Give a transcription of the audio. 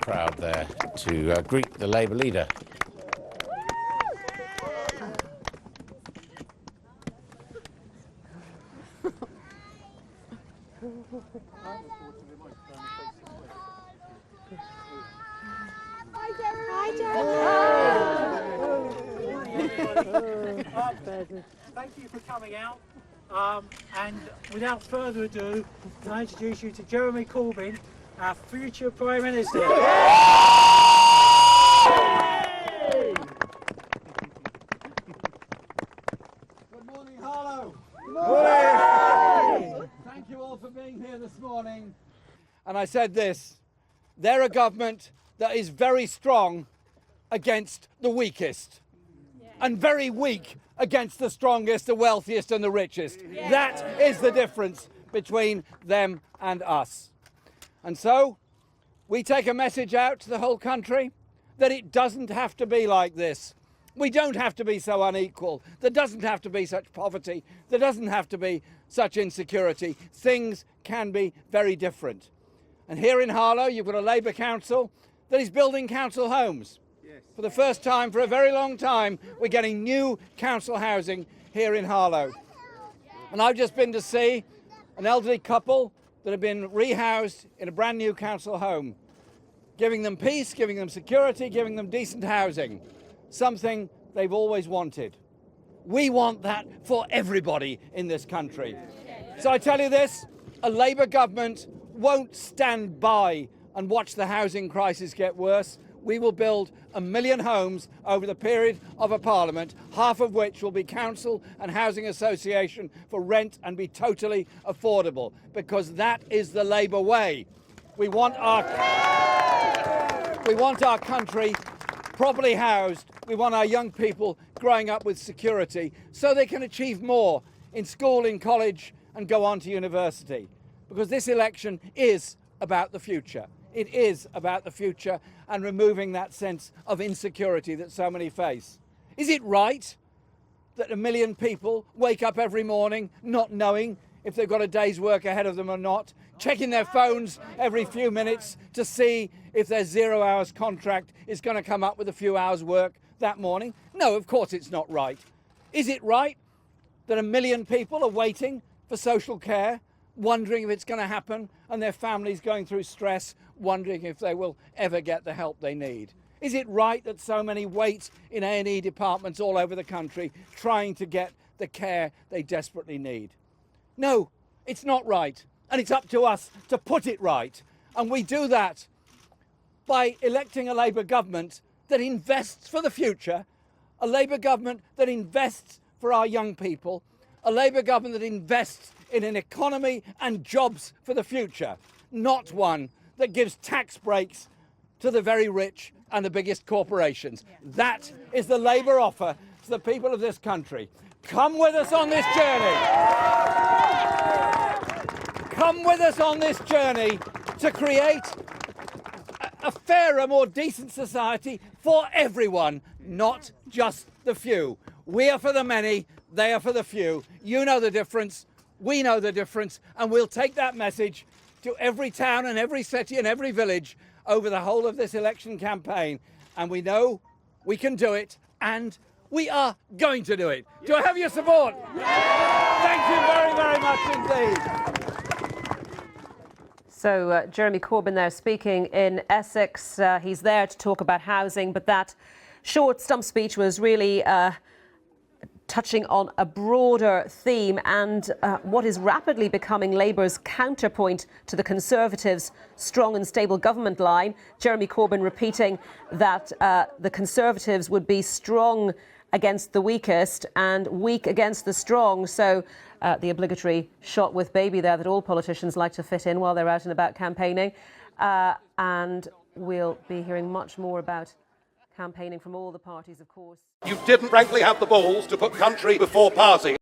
crowd there to greet the Labour leader. Thank you for coming out. And without further ado, can I introduce you to Jeremy Corbyn, our future Prime Minister. Good morning, Harlow. Good morning. Thank you all for being here this morning. And I said this, they're a government that is very strong against the weakest and very weak against the strongest, the wealthiest and the richest. That is the difference between them and us. And so we take a message out to the whole country that it doesn't have to be like this. We don't have to be so unequal. There doesn't have to be such poverty. There doesn't have to be such insecurity. Things can be very different. And here in Harlow, you've got a Labour council that is building council homes. For the first time for a very long time, we're getting new council housing here in Harlow. And I've just been to see an elderly couple that have been rehoused in a brand new council home, giving them peace, giving them security, giving them decent housing, something they've always wanted. We want that for everybody in this country. So I tell you this, a Labour government won't stand by and watch the housing crisis get worse. We will build 1 million homes over the period of a parliament, half of which will be council and housing association for rent and be totally affordable, because that is the Labour way. We want our country properly housed. We want our young people growing up with security so they can achieve more in school, in college and go on to university. Because this election is about the future. It is about the future and removing that sense of insecurity that so many face. Is it right that 1 million people wake up every morning not knowing if they've got a day's work ahead of them or not, checking their phones every few minutes to see if their 0 hours contract is going to come up with a few hours work that morning? No, of course it's not right. Is it right that 1 million people are waiting for social care, wondering if it's going to happen, and their families going through stress, wondering if they will ever get the help they need? Is it right that so many wait in A&E departments all over the country trying to get the care they desperately need? No, it's not right. And it's up to us to put it right. And we do that by electing a Labour government that invests for the future, a Labour government that invests for our young people, a Labour government that invests in an economy and jobs for the future, not one that gives tax breaks to the very rich and the biggest corporations. That is the Labour offer to the people of this country. Come with us on this journey. Come with us on this journey to create a fairer, more decent society for everyone, not just the few. We are for the many, they are for the few. You know the difference. We know the difference, and we'll take that message to every town and every city and every village over the whole of this election campaign. And we know we can do it, and we are going to do it. Do I have your support? Thank you very, very much indeed. So Jeremy Corbyn there speaking in Essex. He's there to talk about housing, but that short stump speech was really touching on a broader theme and what is rapidly becoming Labour's counterpoint to the Conservatives' strong and stable government line. Jeremy Corbyn repeating that the Conservatives would be strong against the weakest and weak against the strong. So the obligatory shot with baby there that all politicians like to fit in while they're out and about campaigning. And we'll be hearing much more about campaigning from all the parties, of course. You didn't frankly have the balls to put country before party.